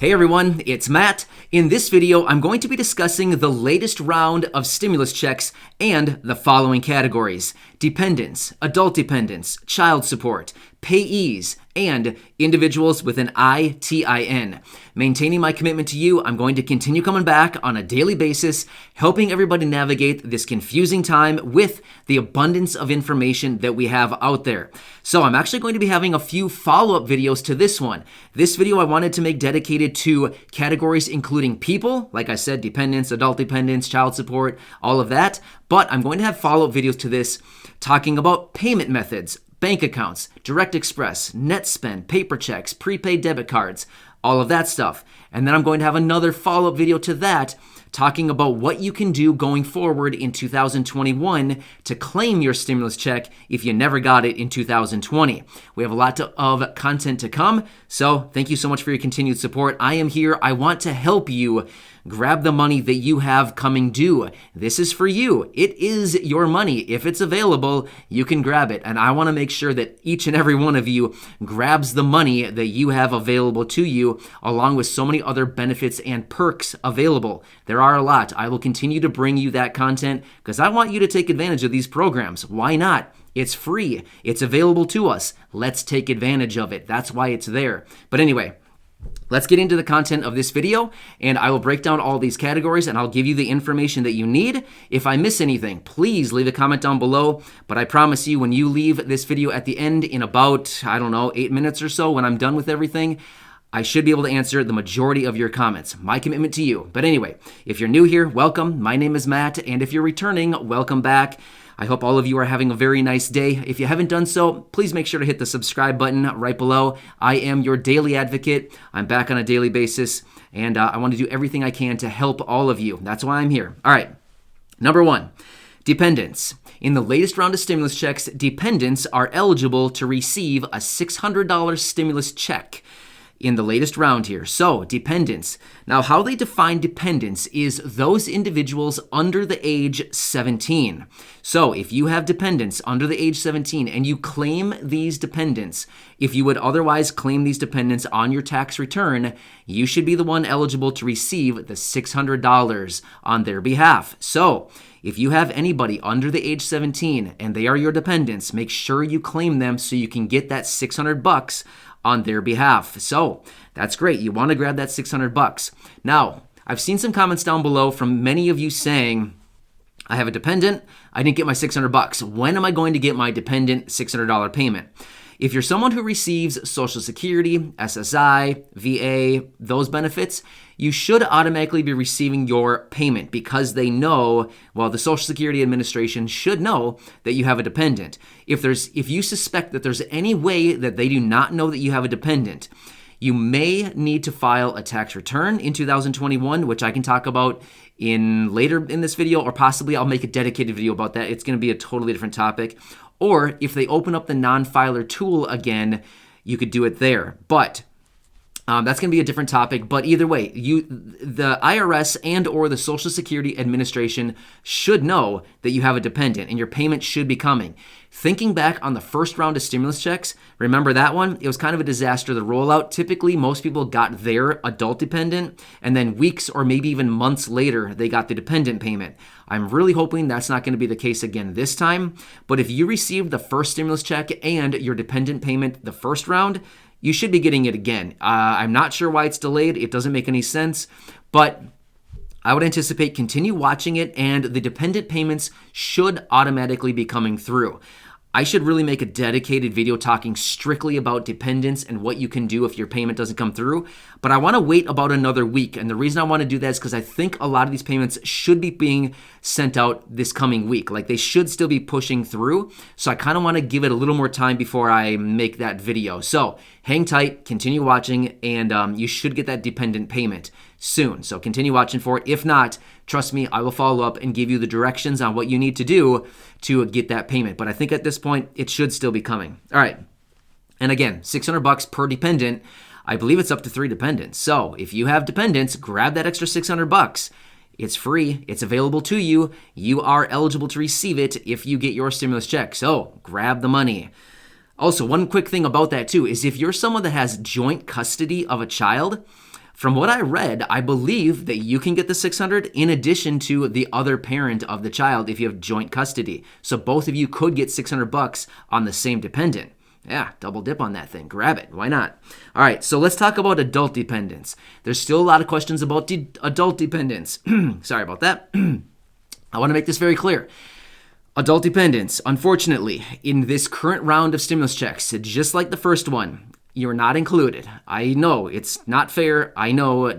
Hey everyone, it's Matt. In this video, I'm going to be discussing the latest round of stimulus checks and the following categories: dependents, adult dependents, child support, payees, and individuals with an ITIN. Maintaining my commitment to you, I'm going to continue coming back on a daily basis, helping everybody navigate this confusing time with the abundance of information that we have out there. So I'm actually going to be having a few follow-up videos to this one. This video I wanted to make dedicated to categories including people, like I said, dependents, adult dependents, child support, all of that. But I'm going to have follow-up videos to this talking about payment methods, bank accounts, direct express, net spend, paper checks, prepaid debit cards, all of that stuff. And then I'm going to have another follow-up video to that talking about what you can do going forward in 2021 to claim your stimulus check if you never got it in 2020. We have a lot of content to come, so thank you so much for your continued support. I am here. I want to help you grab the money that you have coming due. This is for you. It is your money. If it's available, you can grab it. And I want to make sure that each and every one of you grabs the money that you have available to you, along with so many other benefits and perks available. There are a lot. I will continue to bring you that content because I want you to take advantage of these programs. Why not? It's free. It's available to us. Let's take advantage of it. That's why it's there. But anyway, let's get into the content of this video, and I will break down all these categories, and I'll give you the information that you need. If I miss anything, please leave a comment down below, but I promise you when you leave this video at the end in about, 8 minutes or so, when I'm done with everything, I should be able to answer the majority of your comments. My commitment to you. But anyway, if you're new here, welcome. My name is Matt, and if you're returning, welcome back. I hope all of you are having a very nice day. If you haven't done so, please make sure to hit the subscribe button right below. I am your daily advocate. I'm back on a daily basis, and I want to do everything I can to help all of you. That's why I'm here. All right, number one, dependents. In the latest round of stimulus checks, dependents are eligible to receive a $600 stimulus check in the latest round here. So, dependents. Now, how they define dependents is those individuals under the age 17. So, if you have dependents under the age 17 and you claim these dependents, if you would otherwise claim these dependents on your tax return, you should be the one eligible to receive the $600 on their behalf. So, if you have anybody under the age 17 and they are your dependents, make sure you claim them so you can get that $600 on their behalf. So that's great. You want to grab that $600. Now, I've seen some comments down below from many of you saying, I have a dependent, I didn't get my $600. When am I going to get my dependent $600 payment? If you're someone who receives Social Security, SSI, VA, those benefits, you should automatically be receiving your payment because they know, well, the Social Security Administration should know that you have a dependent. If you suspect that there's any way that they do not know that you have a dependent, you may need to file a tax return in 2021, which I can talk about later in this video, or possibly I'll make a dedicated video about that. It's going to be a totally different topic. Or if they open up the non-filer tool again, you could do it there. But that's going to be a different topic. But either way, the IRS and or the Social Security Administration should know that you have a dependent and your payment should be coming. Thinking back on the first round of stimulus checks, remember that one? It was kind of a disaster, the rollout. Typically, most people got their adult dependent, and then weeks or maybe even months later, they got the dependent payment. I'm really hoping that's not going to be the case again this time. But if you received the first stimulus check and your dependent payment the first round, you should be getting it again. I'm not sure why it's delayed. It doesn't make any sense, but I would anticipate continue watching it, and the dependent payments should automatically be coming through. I should really make a dedicated video talking strictly about dependents and what you can do if your payment doesn't come through, but I want to wait about another week, and the reason I want to do that is because I think a lot of these payments should be being sent out this coming week. Like, they should still be pushing through, so I kind of want to give it a little more time before I make that video. So hang tight, continue watching, and you should get that dependent payment soon. So continue watching for it. If not, trust me, I will follow up and give you the directions on what you need to do to get that payment. But I think at this point, it should still be coming. All right. And again, $600 per dependent. I believe it's up to 3 dependents. So if you have dependents, grab that extra $600. It's free. It's available to you. You are eligible to receive it if you get your stimulus check. So grab the money. Also, one quick thing about that too is if you're someone that has joint custody of a child, From what I read, I believe that you can get the $600 in addition to the other parent of the child if you have joint custody. So both of you could get $600 on the same dependent. Yeah, double dip on that thing. Grab it. Why not? All right, so let's talk about adult dependents. There's still a lot of questions about adult dependents. Sorry about that. I want to make this very clear. Adult dependents, unfortunately, in this current round of stimulus checks, just like the first one, you're not included. I know it's not fair. I know I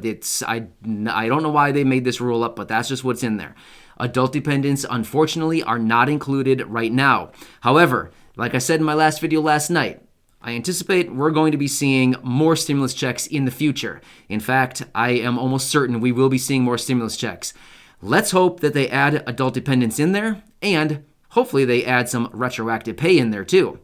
don't know why they made this rule up, but that's just what's in there. Adult dependents, unfortunately, are not included right now. However, like I said in my last video last night, I anticipate we're going to be seeing more stimulus checks in the future. In fact, I am almost certain we will be seeing more stimulus checks. Let's hope that they add adult dependents in there, and hopefully they add some retroactive pay in there too.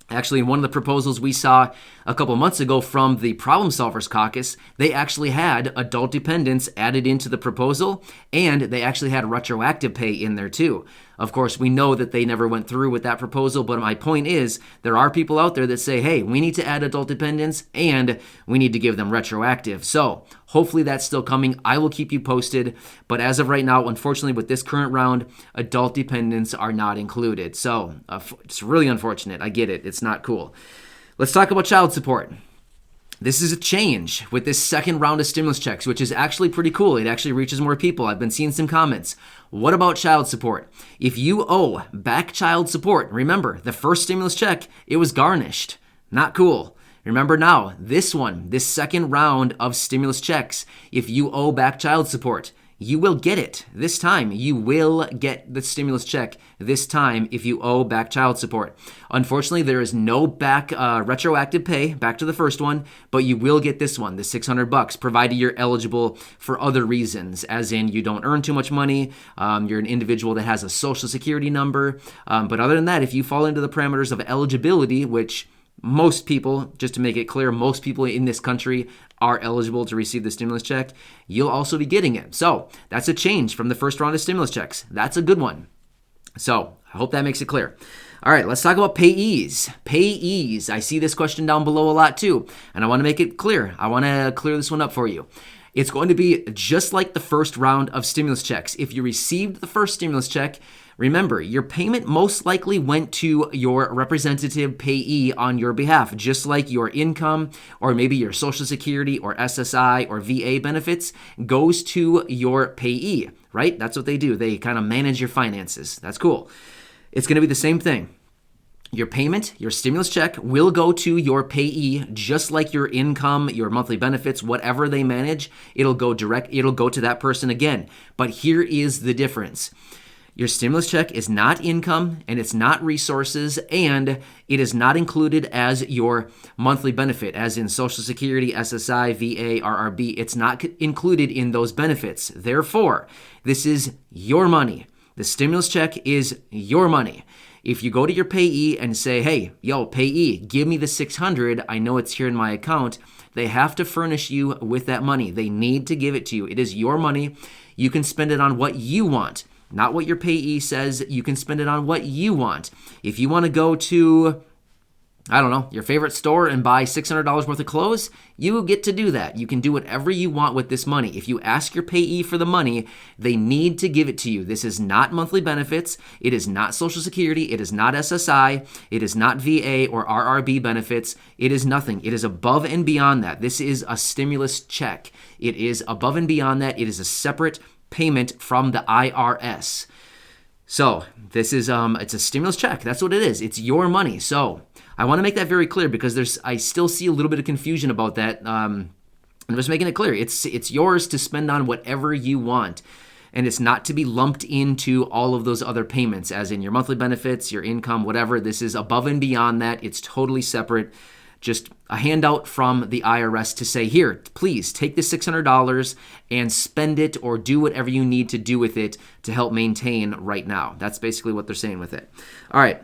Actually, in one of the proposals we saw a couple months ago from the Problem Solvers Caucus, they actually had adult dependents added into the proposal, and they actually had retroactive pay in there too. Of course, we know that they never went through with that proposal, but my point is there are people out there that say, hey, we need to add adult dependents and we need to give them retroactive. So hopefully that's still coming. I will keep you posted. But as of right now, unfortunately, with this current round, adult dependents are not included. So it's really unfortunate. I get it. It's not cool. Let's talk about child support. This is a change with this second round of stimulus checks, which is actually pretty cool. It actually reaches more people. I've been seeing some comments. What about child support? If you owe back child support, remember, the first stimulus check, it was garnished. Not cool. Remember now, this second round of stimulus checks, if you owe back child support, you will get it this time. You will get the stimulus check this time if you owe back child support. Unfortunately, there is no back retroactive pay back to the first one, but you will get this one, the $600, provided you're eligible for other reasons, as in you don't earn too much money, you're an individual that has a social security number. But other than that, if you fall into the parameters of eligibility, which most people, just to make it clear, most people in this country are eligible to receive the stimulus check, you'll also be getting it. So that's a change from the first round of stimulus checks. That's a good one. So I hope that makes it clear. All right, let's talk about payees. Payees. I see this question down below a lot too, and I want to make it clear. I want to clear this one up for you. It's going to be just like the first round of stimulus checks. If you received the first stimulus check, remember, your payment most likely went to your representative payee on your behalf, just like your income or maybe your Social Security or SSI or VA benefits goes to your payee, right? That's what they do. They kind of manage your finances. That's cool. It's going to be the same thing. Your payment, your stimulus check will go to your payee, just like your income, your monthly benefits, whatever they manage, it'll go to that person again. But here is the difference. Your stimulus check is not income and it's not resources, and it is not included as your monthly benefit, as in Social Security, SSI, VA, RRB. It's not included in those benefits. Therefore, this is your money. The stimulus check is your money. If you go to your payee and say, hey, yo, payee, give me the $600, I know it's here in my account, they have to furnish you with that money. They need to give it to you. It is your money. You can spend it on what you want, not what your payee says. You can spend it on what you want. If you want to go to, I don't know, your favorite store and buy $600 worth of clothes, you get to do that. You can do whatever you want with this money. If you ask your payee for the money, they need to give it to you. This is not monthly benefits. It is not Social Security. It is not SSI. It is not VA or RRB benefits. It is nothing. It is above and beyond that. This is a stimulus check. It is above and beyond that. It is a separate payment from the IRS. So this is it's a stimulus check. That's what it is. It's your money. So I want to make that very clear because I still see a little bit of confusion about that. I'm just making it clear. It's yours to spend on whatever you want. And it's not to be lumped into all of those other payments, as in your monthly benefits, your income, whatever. This is above and beyond that. It's totally separate. Just a handout from the IRS to say, here, please take this $600 and spend it or do whatever you need to do with it to help maintain right now. That's basically what they're saying with it. All right.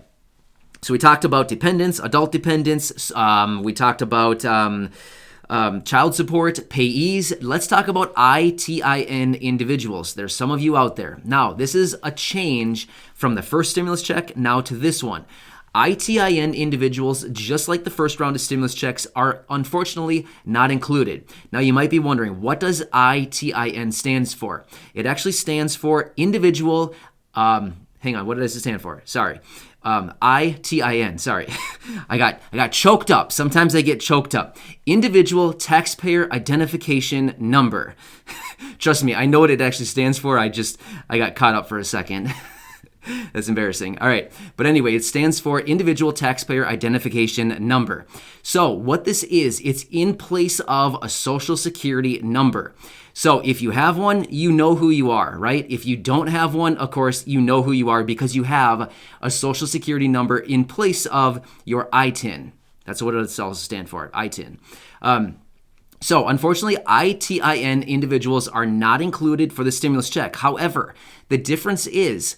So we talked about dependents, adult dependents. We talked about child support, payees. Let's talk about ITIN individuals. There's some of you out there. Now, this is a change from the first stimulus check now to this one. ITIN individuals, just like the first round of stimulus checks, are unfortunately not included. Now, you might be wondering, what does ITIN stands for? It actually stands for individual, hang on, what does it stand for? Sorry. ITIN, sorry. I got choked up. Sometimes I get choked up. Individual Taxpayer Identification Number. Trust me, I know what it actually stands for. I got caught up for a second. That's embarrassing. All right. But anyway, it stands for Individual Taxpayer Identification Number. So what this is, it's in place of a Social Security number. So if you have one, you know who you are, right? If you don't have one, of course, you know who you are because you have a Social Security number in place of your ITIN. That's what it also stands for, ITIN. So unfortunately, ITIN individuals are not included for the stimulus check. However, the difference is,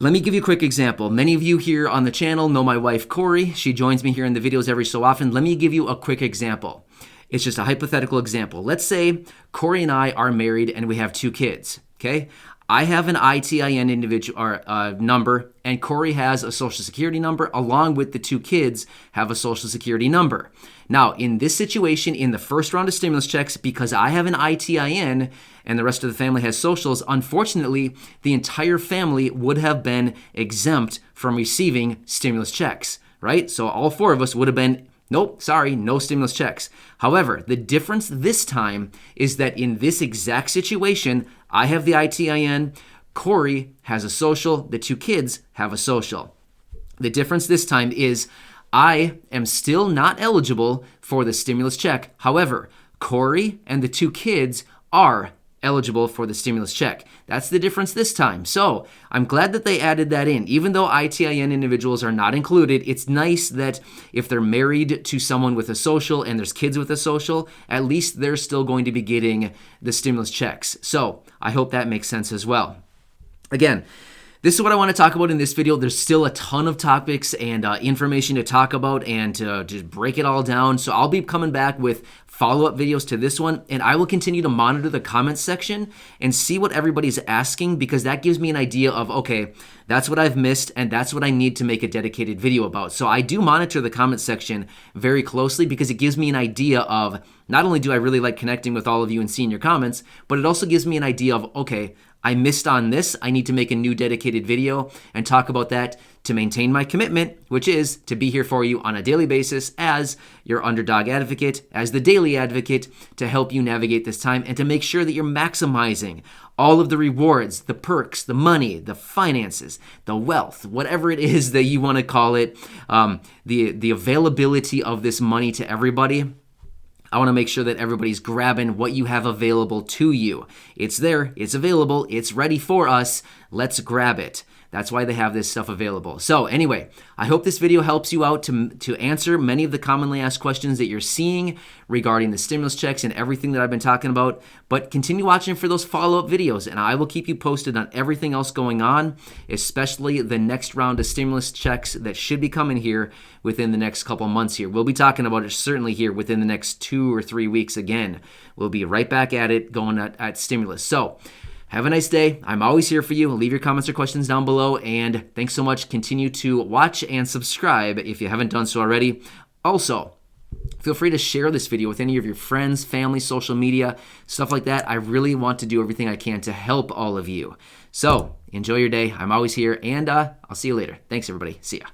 let me give you a quick example. Many of you here on the channel know my wife, Corey. She joins me here in the videos every so often. Let me give you a quick example. It's just a hypothetical example. Let's say Corey and I are married and we have 2 kids, okay? I have an ITIN individual number, and Corey has a Social Security number, along with the 2 kids have a Social Security number. Now, in this situation, in the first round of stimulus checks, because I have an ITIN and the rest of the family has socials, unfortunately, the entire family would have been exempt from receiving stimulus checks, right? So all 4 of us would have been, nope, sorry, no stimulus checks. However, the difference this time is that in this exact situation, I have the ITIN, Corey has a social, the 2 kids have a social. The difference this time is I am still not eligible for the stimulus check. However, Corey and the 2 kids are eligible for the stimulus check. That's the difference this time. So I'm glad that they added that in. Even though ITIN individuals are not included, it's nice that if they're married to someone with a social and there's kids with a social, at least they're still going to be getting the stimulus checks. So I hope that makes sense as well. Again, this is what I want to talk about in this video. There's still a ton of topics and information to talk about and to just break it all down. So I'll be coming back with follow-up videos to this one, and I will continue to monitor the comments section and see what everybody's asking, because that gives me an idea of, okay, that's what I've missed and that's what I need to make a dedicated video about. So I do monitor the comment section very closely because it gives me an idea of, not only do I really like connecting with all of you and seeing your comments, but it also gives me an idea of, okay, I missed on this. I need to make a new dedicated video and talk about that to maintain my commitment, which is to be here for you on a daily basis as your underdog advocate, as the daily advocate, to help you navigate this time and to make sure that you're maximizing all of the rewards, the perks, the money, the finances, the wealth, whatever it is that you want to call it, the availability of this money to everybody. I want to make sure that everybody's grabbing what you have available to you. It's there, it's available, it's ready for us. Let's grab it. That's why they have this stuff available. So anyway, I hope this video helps you out to answer many of the commonly asked questions that you're seeing regarding the stimulus checks and everything that I've been talking about. But continue watching for those follow-up videos, and I will keep you posted on everything else going on, especially the next round of stimulus checks that should be coming here within the next couple months here. We'll be talking about it certainly here within the next 2 or 3 weeks again. We'll be right back at it going at stimulus. So have a nice day. I'm always here for you. Leave your comments or questions down below. And thanks so much. Continue to watch and subscribe if you haven't done so already. Also, feel free to share this video with any of your friends, family, social media, stuff like that. I really want to do everything I can to help all of you. So enjoy your day. I'm always here, and I'll see you later. Thanks, everybody. See ya.